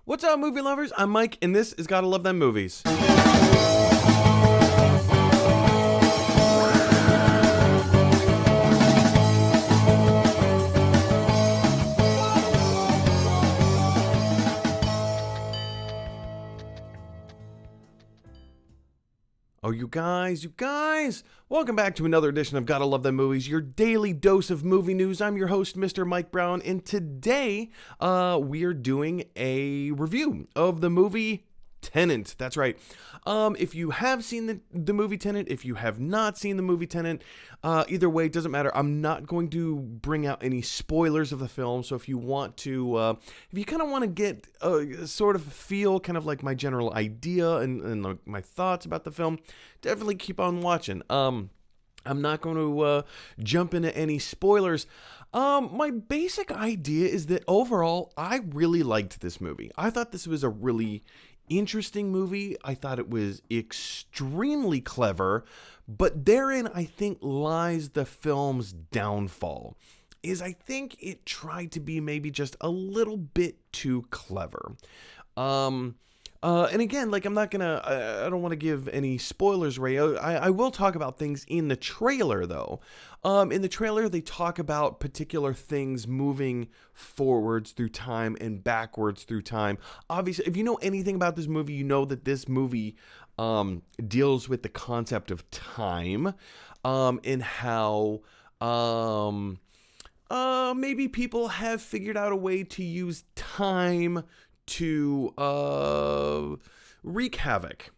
What's up, movie lovers? I'm Mike, and this is Gotta Love Them Movies. Oh, you guys, welcome back to another edition of Gotta Love Them Movies, your daily dose of movie news. I'm your host, Mr. Mike Brown, and today we are doing a review of the movie Tenet. That's right. If you have seen the movie Tenet, if you have not seen the movie Tenet, either way, it doesn't matter. I'm not going to bring out any spoilers of the film, so if you want to, if you kind of want to get sort of feel kind of like my general idea and my thoughts about the film, definitely keep on watching. I'm not going to jump into any spoilers. My basic idea is that overall, I really liked this movie. I thought this was a really interesting movie. I thought it was extremely clever, but therein I think lies the film's downfall. I think it tried to be maybe just a little bit too clever. And again, like I don't want to give any spoilers, Ray. I will talk about things in the trailer, though. In the trailer, they talk about particular things moving forwards through time and backwards through time. Obviously, if you know anything about this movie, you know that this movie deals with the concept of time and how maybe people have figured out a way to use time to wreak havoc.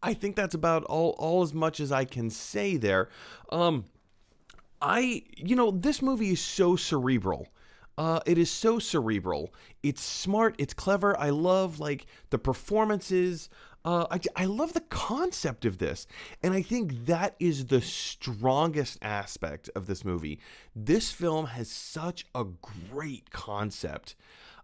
I think that's about all as much as I can say there. This movie is so cerebral. It is so cerebral. It's smart. It's clever. I love the performances. I love the concept of this. And I think that is the strongest aspect of this movie. This film has such a great concept.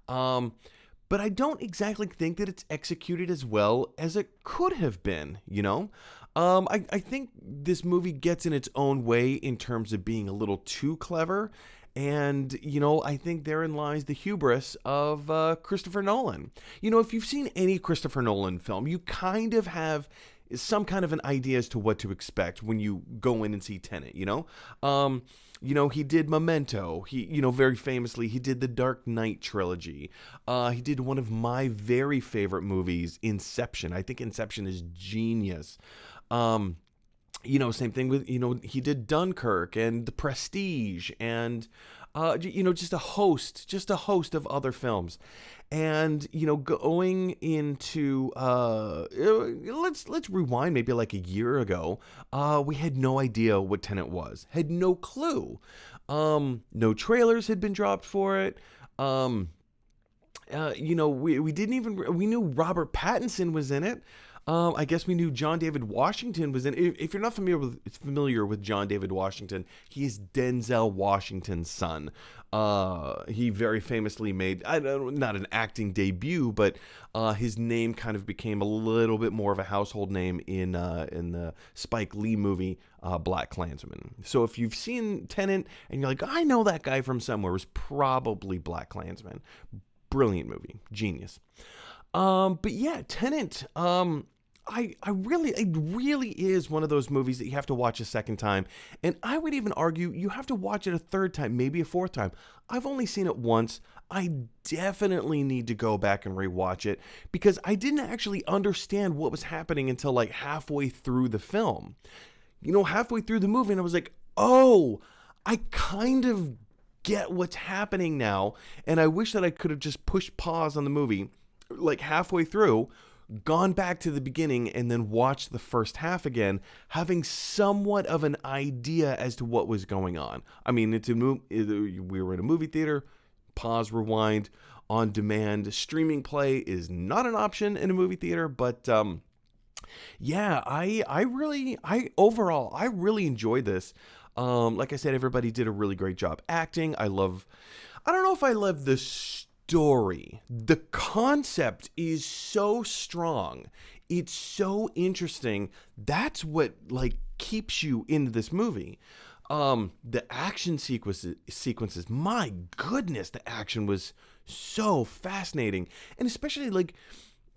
But I don't exactly think that it's executed as well as it could have been, you know? I think this movie gets in its own way in terms of being a little too clever. And, I think therein lies the hubris of Christopher Nolan. If you've seen any Christopher Nolan film, you kind of have some kind of an idea as to what to expect when you go in and see Tenet, he did Memento. He, very famously, he did the Dark Knight trilogy. He did one of my very favorite movies, Inception. I think Inception is genius. Same thing with, he did Dunkirk and The Prestige and, just a host of other films. And, going into, let's rewind maybe like a year ago, we had no idea what Tenet was, had no clue. No trailers had been dropped for it. We didn't even, we knew Robert Pattinson was in it. I guess we knew John David Washington was in. If you're not familiar with John David Washington, he is Denzel Washington's son. He very famously made not an acting debut, but his name kind of became a little bit more of a household name in the Spike Lee movie BlacKkKlansman. So if you've seen Tenet and you're like, I know that guy from somewhere, it was probably BlacKkKlansman. Brilliant movie, genius. But yeah, Tenet. It really is one of those movies that you have to watch a second time. And I would even argue you have to watch it a third time, maybe a fourth time. I've only seen it once. I definitely need to go back and rewatch it because I didn't actually understand what was happening until like halfway through the film. Halfway through the movie, and I was like, oh, I kind of get what's happening now. And I wish that I could have just pushed pause on the movie like halfway through, gone back to the beginning, and then watched the first half again, having somewhat of an idea as to what was going on. I mean, we were in a movie theater, pause, rewind, on demand. Streaming play is not an option in a movie theater, but yeah, I really enjoyed this. Like I said, everybody did a really great job acting. I don't know if I love the story. The concept is so strong. It's so interesting. That's what keeps you into this movie. The action sequences, my goodness, the action was so fascinating. And especially like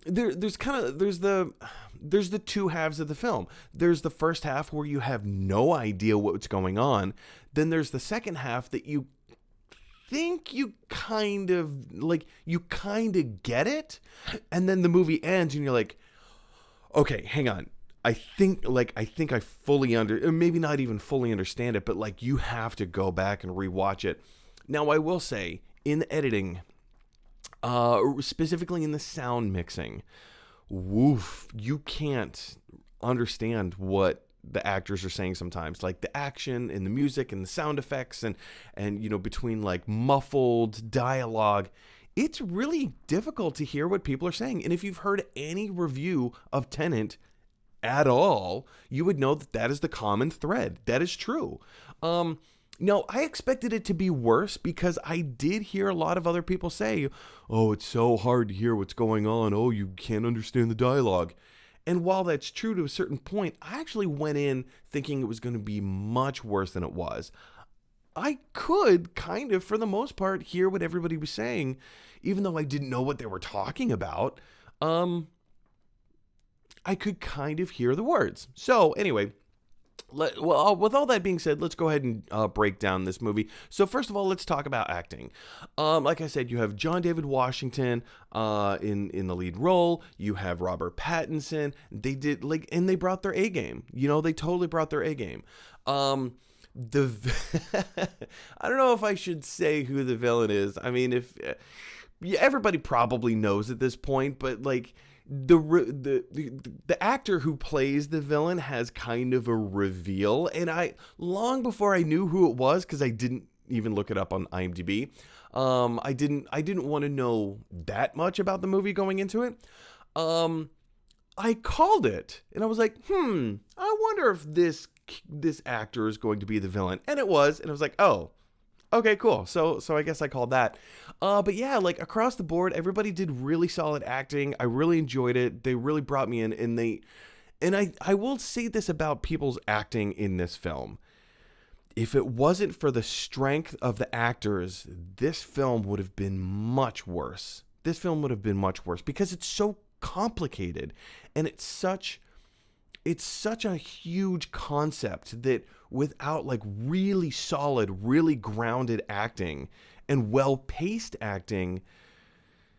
there's the two halves of the film. There's the first half where you have no idea what's going on. Then there's the second half that you think you kind of get it, and then the movie ends and you're like, okay, hang on. I think I fully maybe not even fully understand it, but like you have to go back and rewatch it. Now I will say, in the editing, specifically in the sound mixing, woof, you can't understand what the actors are saying sometimes, like the action and the music and the sound effects and you know, between like muffled dialogue, it's really difficult to hear what people are saying. And if you've heard any review of Tenet at all, you would know that that is the common thread. That is true. No, I expected it to be worse because I did hear a lot of other people say, oh, it's so hard to hear what's going on. Oh, you can't understand the dialogue. And while that's true to a certain point, I actually went in thinking it was going to be much worse than it was. I could kind of, for the most part, hear what everybody was saying, even though I didn't know what they were talking about. I could kind of hear the words. So anyway, with all that being said, let's go ahead and break down this movie. So first of all, let's talk about acting. Like I said, you have John David Washington in the lead role. You have Robert Pattinson. They did and they brought their A game. You know, they totally brought their A game. I don't know if I should say who the villain is. I mean, if everybody probably knows at this point, but like. The actor who plays the villain has kind of a reveal, and I long before I knew who it was, because I didn't even look it up on IMDb. I didn't want to know that much about the movie going into it. I called it, and I was like, I wonder if this actor is going to be the villain, and it was, and I was like, oh. Okay, cool. So I guess I called that. But yeah, like across the board, everybody did really solid acting. I really enjoyed it. They really brought me in, and I will say this about people's acting in this film. If it wasn't for the strength of the actors, this film would have been much worse. This film would have been much worse because it's so complicated, and it's such a huge concept that without like really solid, really grounded acting and well-paced acting,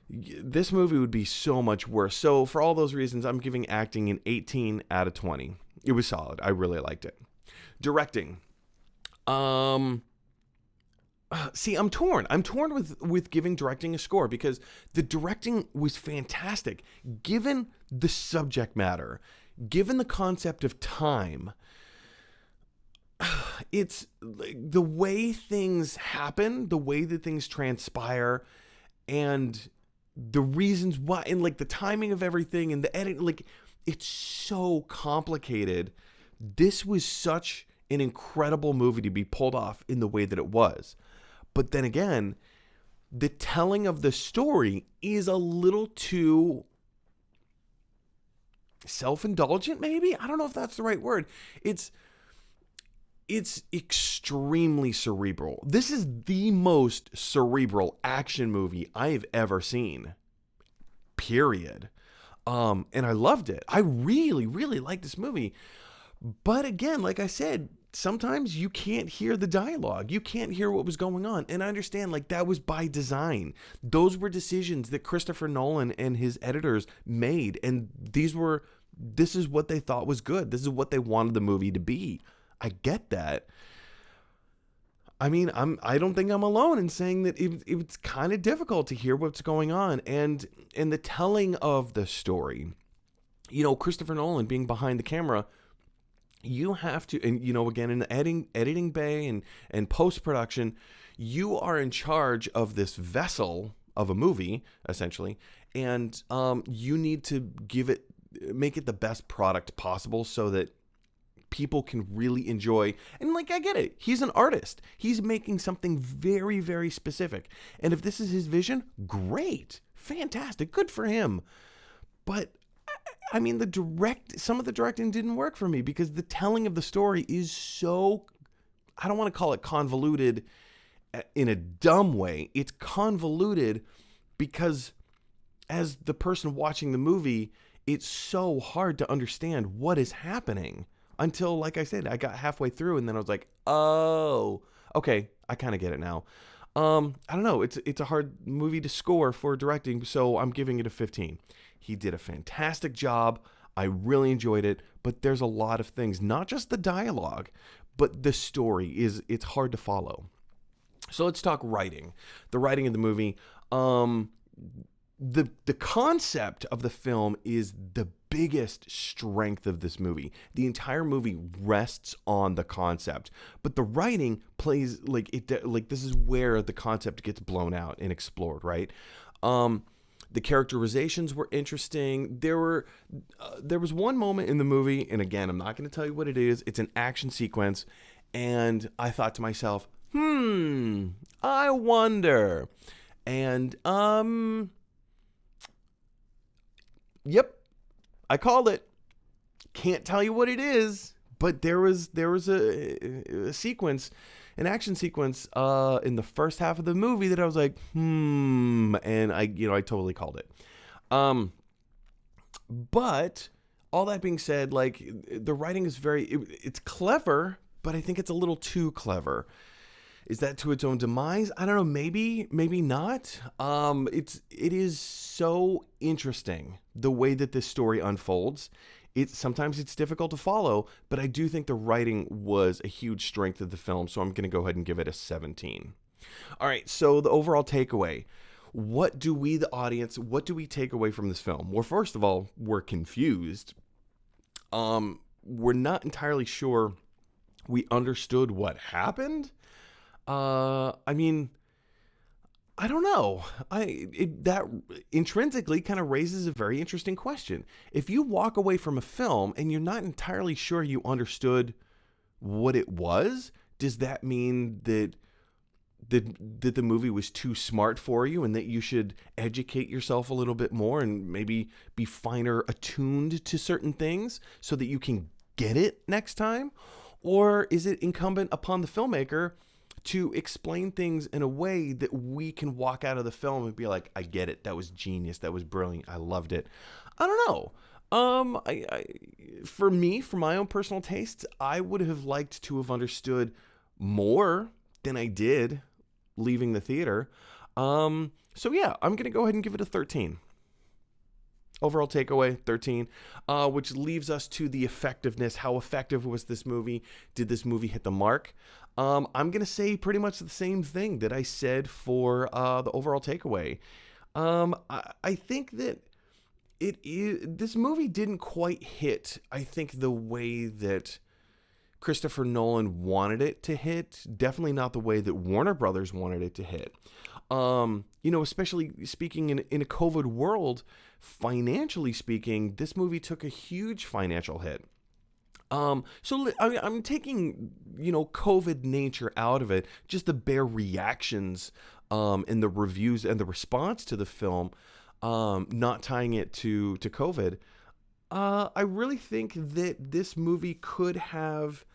this movie would be so much worse. So for all those reasons, I'm giving acting an 18 out of 20. It was solid. I really liked it. Directing. See, I'm torn. I'm torn with giving directing a score because the directing was fantastic. Given the subject matter, given the concept of time, it's the way things happen, the way that things transpire, and the reasons why, and like the timing of everything and the edit, like it's so complicated. This was such an incredible movie to be pulled off in the way that it was. But then again, the telling of the story is a little too self-indulgent, maybe? I don't know if that's the right word. It's extremely cerebral. This is the most cerebral action movie I have ever seen. Period. And I loved it. I really, really liked this movie. But again, like I said, sometimes you can't hear the dialogue. You can't hear what was going on. And I understand, like, that was by design. Those were decisions that Christopher Nolan and his editors made. And this is what they thought was good. This is what they wanted the movie to be. I get that. I mean, I don't think I'm alone in saying that it's kind of difficult to hear what's going on. And the telling of the story, you know, Christopher Nolan being behind the camera, you have to, and you know, again, in the editing bay and post-production, you are in charge of this vessel of a movie, essentially, and you need to make it the best product possible so that people can really enjoy. And like, I get it. He's an artist. He's making something very, very specific. And if this is his vision, great, fantastic, good for him. But I mean, some of the directing didn't work for me because the telling of the story is so, I don't want to call it convoluted in a dumb way. It's convoluted because as the person watching the movie, it's so hard to understand what is happening until, like I said, I got halfway through and then I was like, oh, okay, I kind of get it now. I don't know. It's a hard movie to score for directing, so I'm giving it a 15. He did a fantastic job. I really enjoyed it, but there's a lot of things, not just the dialogue, but the story it's hard to follow. So let's talk writing. The writing of the movie. The concept of the film is the biggest strength of this movie. The entire movie rests on the concept, but the writing plays like it. Like this is where the concept gets blown out and explored, right? The characterizations were interesting. There was one moment in the movie, and again, I'm not going to tell you what it is. It's an action sequence, and I thought to myself, I wonder. And yep, I called it. Can't tell you what it is, but there was a sequence, an action sequence in the first half of the movie that I was like, and I totally called it. But all that being said, like the writing is it's clever, but I think it's a little too clever. Is that to its own demise? I don't know. Maybe not. It is so interesting the way that this story unfolds. Sometimes it's difficult to follow, but I do think the writing was a huge strength of the film. So I'm going to go ahead and give it a 17. All right. So the overall takeaway. What do we, the audience, what do we take away from this film? Well, first of all, we're confused. We're not entirely sure we understood what happened. I mean, I don't know. That intrinsically kind of raises a very interesting question. If you walk away from a film and you're not entirely sure you understood what it was, does that mean that the movie was too smart for you and that you should educate yourself a little bit more and maybe be finer attuned to certain things so that you can get it next time? Or is it incumbent upon the filmmaker to explain things in a way that we can walk out of the film and be like, I get it. That was genius. That was brilliant. I loved it. I don't know. For me, for my own personal tastes, I would have liked to have understood more than I did leaving the theater. So yeah, I'm going to go ahead and give it a 13. Overall takeaway, 13, which leaves us to the effectiveness. How effective was this movie? Did this movie hit the mark? I'm going to say pretty much the same thing that I said for the overall takeaway. I think that this movie didn't quite hit, I think, the way that Christopher Nolan wanted it to hit. Definitely not the way that Warner Brothers wanted it to hit. Especially speaking in a COVID world, financially speaking, this movie took a huge financial hit. So I'm taking, COVID nature out of it, just the bare reactions, and the reviews and the response to the film, not tying it to COVID. I really think that this movie could have,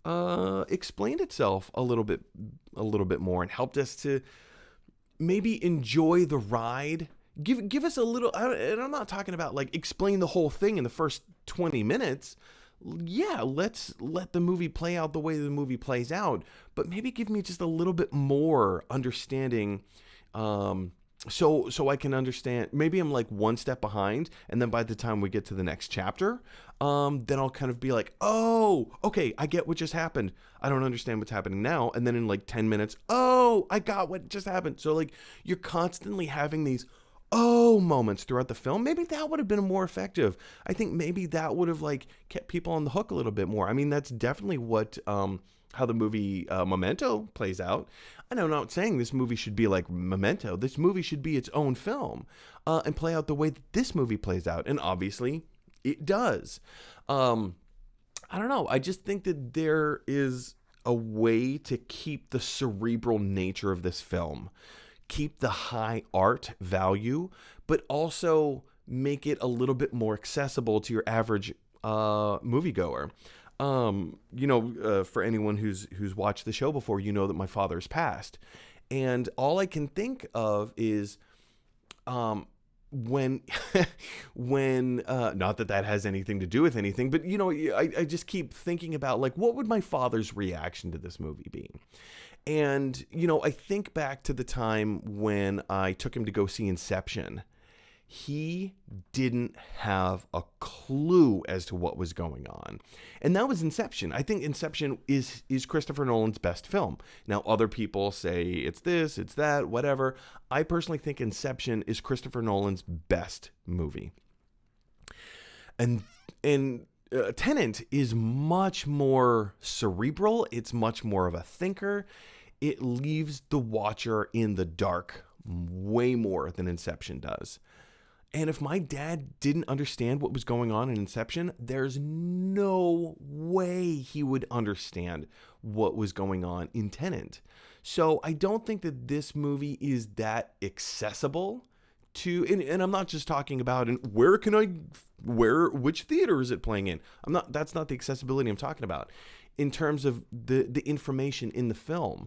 explained itself a little bit more and helped us to maybe enjoy the ride. Give us a little, and I'm not talking about like explain the whole thing in the first 20 minutes. Yeah, let's let the movie play out the way the movie plays out, but maybe give me just a little bit more understanding, so I can understand. Maybe I'm like one step behind, and then by the time we get to the next chapter, then I'll kind of be like, oh, okay, I get what just happened. I don't understand what's happening now. And then in like 10 minutes, oh, I got what just happened. So like you're constantly having these moments throughout the film. Maybe that would have been more effective. I think maybe that would have like kept people on the hook a little bit more. I mean, that's definitely what how the movie Memento plays out. I know I'm not saying this movie should be like Memento. This movie should be its own film and play out the way that this movie plays out. And obviously it does. I don't know. I just think that there is a way to keep the cerebral nature of this film, keep the high art value, but also make it a little bit more accessible to your average moviegoer. For anyone who's watched the show before, that my father's passed, and all I can think of is When when not that that has anything to do with anything, but I just keep thinking about, like, what would my father's reaction to this movie be? And I think back to the time when I took him to go see Inception. He didn't have a clue as to what was going on. And that was Inception. I think Inception is Christopher Nolan's best film. Now, other people say it's this, it's that, whatever. I personally think Inception is Christopher Nolan's best movie. And Tenet is much more cerebral. It's much more of a thinker. It leaves the watcher in the dark way more than Inception does. And if my dad didn't understand what was going on in Inception, there's no way he would understand what was going on in Tenet. So I don't think that this movie is that accessible to, and I'm not just talking about which theater is it playing in? That's not the accessibility I'm talking about. In terms of the information in the film,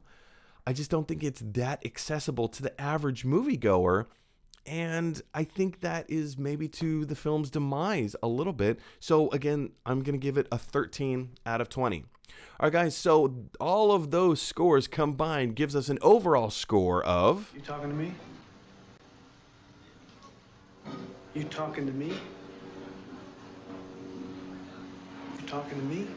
I just don't think it's that accessible to the average moviegoer. And I think that is maybe to the film's demise a little bit. So again, I'm going to give it a 13 out of 20. All right, guys. So all of those scores combined gives us an overall score of... You talking to me? You talking to me? You talking to me?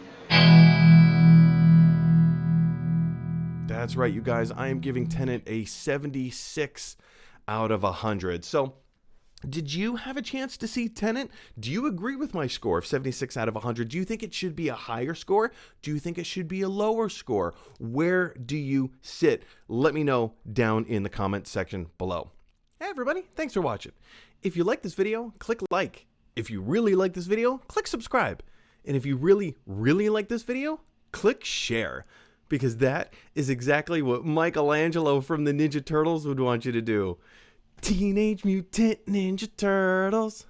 That's right, you guys. I am giving Tenet a 76 out of 100. So, did you have a chance to see Tenet? Do you agree with my score of 76 out of 100? Do you think it should be a higher score? Do you think it should be a lower score? Where do you sit? Let me know down in the comment section below. Hey everybody, thanks for watching. If you like this video, click like. If you really like this video, click subscribe. And if you really, really like this video, click share. Because that is exactly what Michelangelo from the Ninja Turtles would want you to do. Teenage Mutant Ninja Turtles.